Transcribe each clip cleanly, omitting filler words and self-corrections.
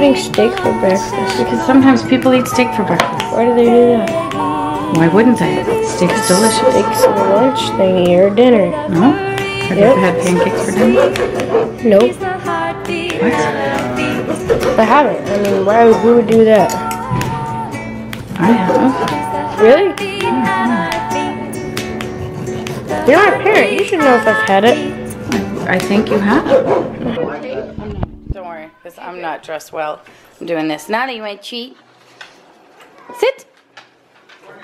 eating steak for breakfast? Because sometimes people eat steak for breakfast. Why do they do that? Why wouldn't they? Steak's delicious. Steak's for lunch thingy or dinner. No? Have you ever had pancakes for dinner? Nope. What? I haven't. I mean, who would do that? I have. Really? You're my parent. You should know if I've had it. I think you have. Don't worry, because I'm not dressed well. I'm doing this. Nana, you want to cheat? Sit.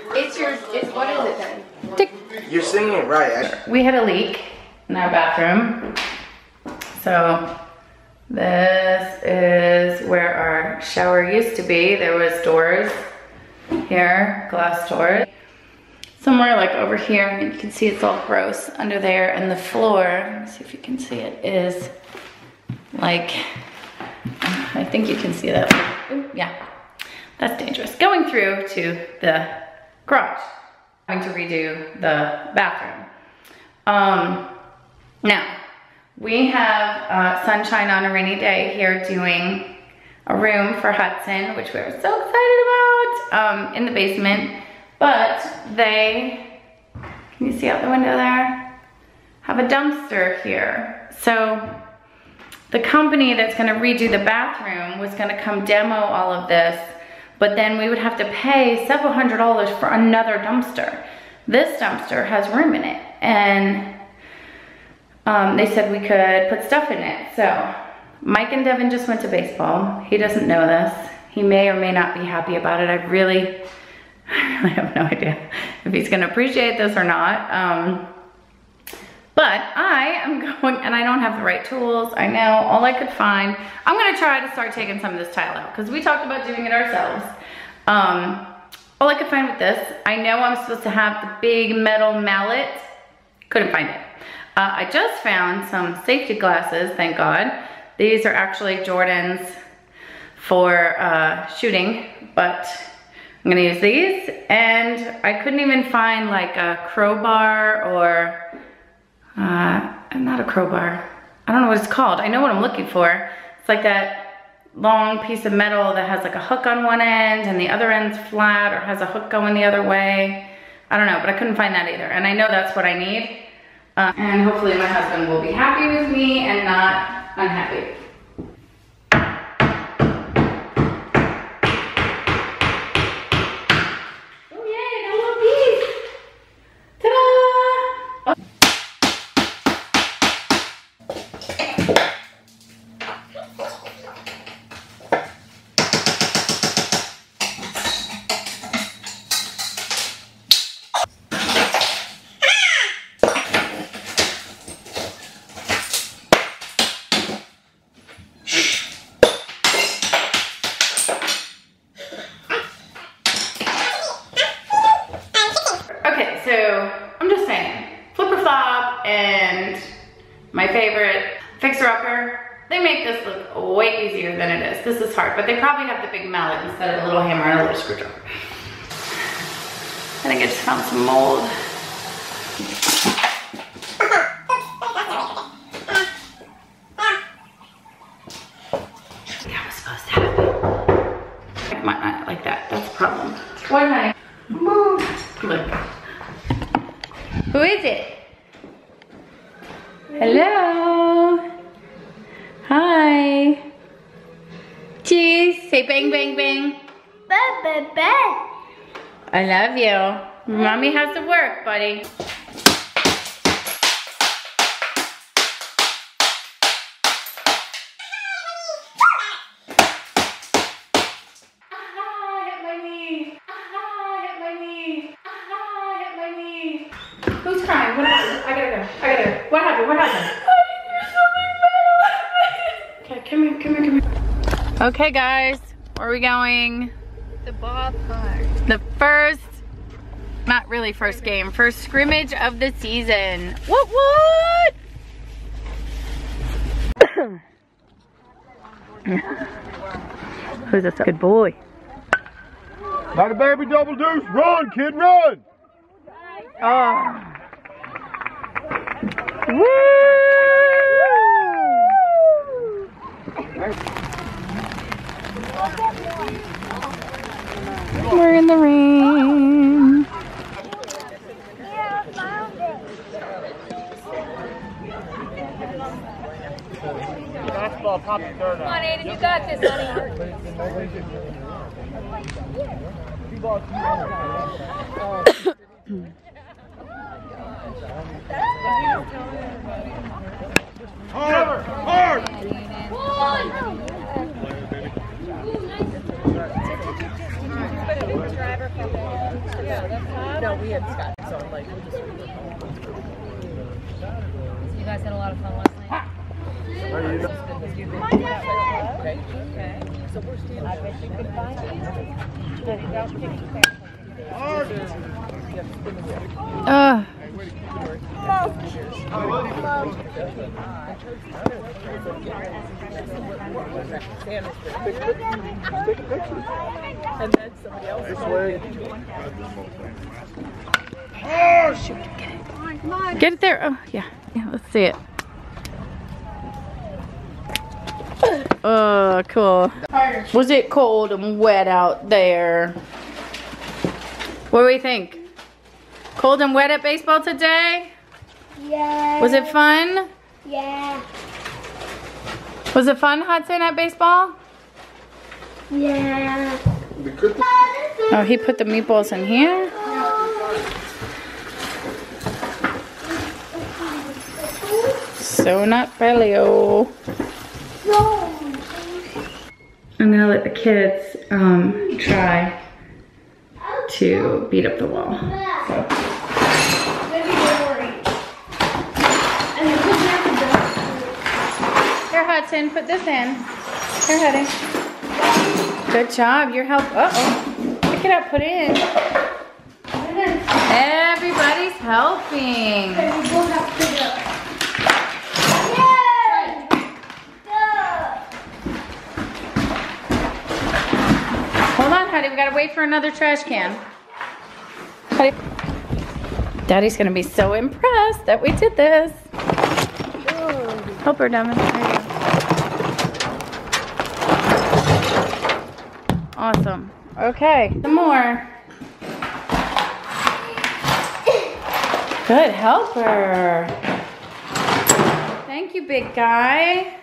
What is it then? Tick. You're singing it right. We had a leak in our bathroom. So this is where our shower used to be. There was doors here, glass doors. Somewhere like over here, and you can see it's all gross under there, and the floor, let's see if you can see it, is like, I think you can see that. Ooh, yeah, that's dangerous. Going through to the garage, having to redo the bathroom. Now, we have sunshine on a rainy day here doing a room for Hudson, which we're so excited about, in the basement. But they, can you see out the window there? Have a dumpster here. So the company that's gonna redo the bathroom was gonna come demo all of this, but then we would have to pay several $100s for another dumpster. This dumpster has room in it, and they said we could put stuff in it. So Mike and Devin just went to baseball. He doesn't know this. He may or may not be happy about it. I really have no idea if he's gonna appreciate this or not. But I am going, and I don't have the right tools. I know, all I could find. I'm gonna try to start taking some of this tile out because we talked about doing it ourselves. All I could find with this, I know I'm supposed to have the big metal mallet. Couldn't find it. I just found some safety glasses, thank God. These are actually Jordan's for shooting, but I'm gonna use these, and I couldn't even find like a crowbar or, not a crowbar. I don't know what it's called. I know what I'm looking for. It's like that long piece of metal that has like a hook on one end and the other end's flat or has a hook going the other way. I don't know, but I couldn't find that either. And I know that's what I need. And hopefully my husband will be happy with me and not unhappy. So I'm just saying, Flipper Flop and my favorite Fixer Upper, they make this look way easier than it is. This is hard, but they probably have the big mallet instead of a little hammer and a little screwdriver. I think I just found some mold. That was supposed to happen. It might not like that, that's a problem. What, honey? Move. Look. Who is it? Hello. Hi. Cheese. Say bang, bang, bang. Bang, bang, bang. I love you. Mommy has to work, buddy. Who's crying? What happened? I gotta go. What happened? What happened? Okay, come here. Okay, guys, where are we going? The ballpark. The first, not really first game, first scrimmage of the season. What? Who's this? Good boy. Not a baby double deuce. Run, kid, run. Oh. Woo! Fastball, pop the third. Come on, Aiden, you got this, honey. Hard! Hard! No, we had Scott, so like we'll just. You guys had a lot of fun last night. Okay. So we're standing. I bet you could find and then somebody else is Shoot, get it. Get it there. Oh, yeah. Yeah, let's see it. Oh, cool. Was it cold and wet out there? What do we think? Cold and wet at baseball today? Yeah. Was it fun? Yeah. Was it fun, Hudson, at baseball? Yeah. Oh, he put the meatballs in here? So not paleo. I'm gonna let the kids try to beat up the wall. So. Here, Hudson, put this in. Here, Hudson. Good job. Your help. Uh-oh. Pick it up, put it in. Everybody's helping. Hold on, honey. We gotta wait for another trash can. Honey. Daddy's gonna be so impressed that we did this. Help her, Devin. There you go. Awesome. Okay, some more. Good helper. Thank you, big guy.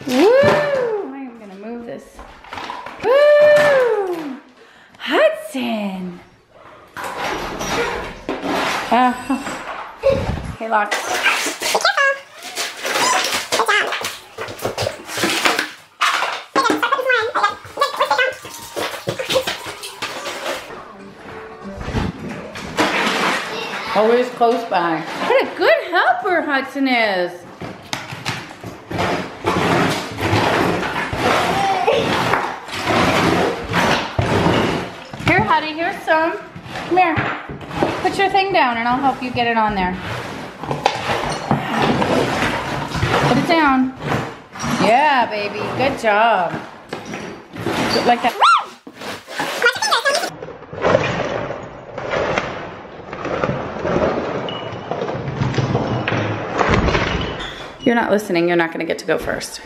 Woo! I am gonna move this. Woo! Hudson. Hey, lock. Always close by. What a good helper Hudson is. Here, Huddy, here's some. Come here. Put your thing down and I'll help you get it on there. Put it down. Yeah, baby. Good job. Like that. You're not listening. You're not going to get to go first.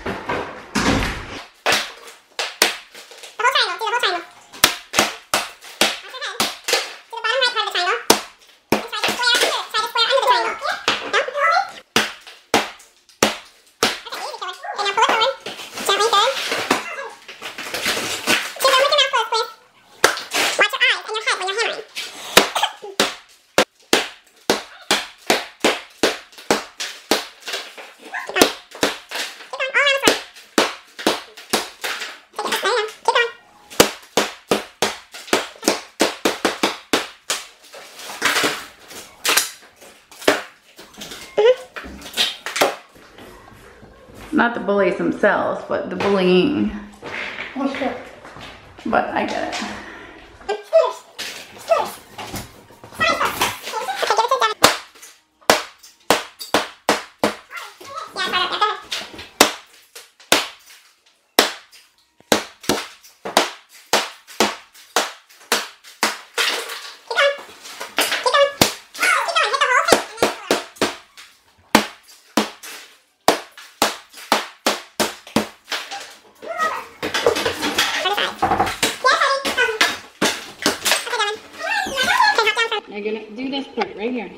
Not the bullies themselves, but the bullying. But I get it.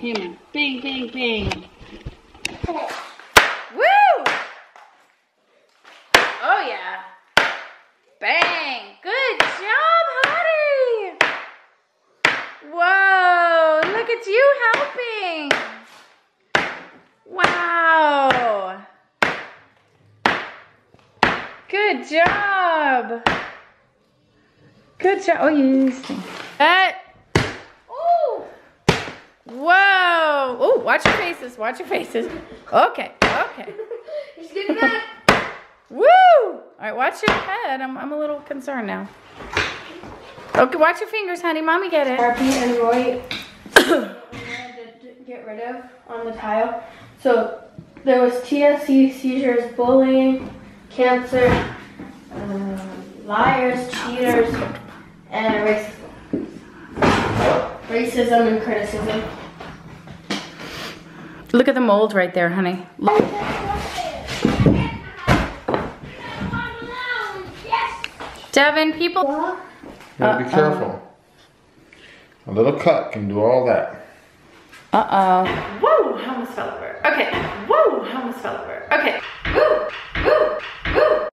Hammer. Bang, bang, bang. Woo! Oh yeah. Bang! Good job, honey! Whoa! Look at you helping! Wow! Good job! Good job. Oh, yes. Ooh! Whoa! Oh, watch your faces. Watch your faces. Okay. Okay. He's getting back. Woo! All right, watch your head. I'm a little concerned now. Okay, watch your fingers, honey. Mommy get it. Sharpie and Roy wanted to get rid of on the tile. So there was TSC, seizures, bullying, cancer, liars, cheaters, and racism and criticism. Look at the mold right there, honey. Look. Devin, people. You gotta be careful. A little cut can do all that. Uh-oh. Whoa, I almost fell over. Okay. Whoa, I almost fell over. Okay. Woo, woo, woo.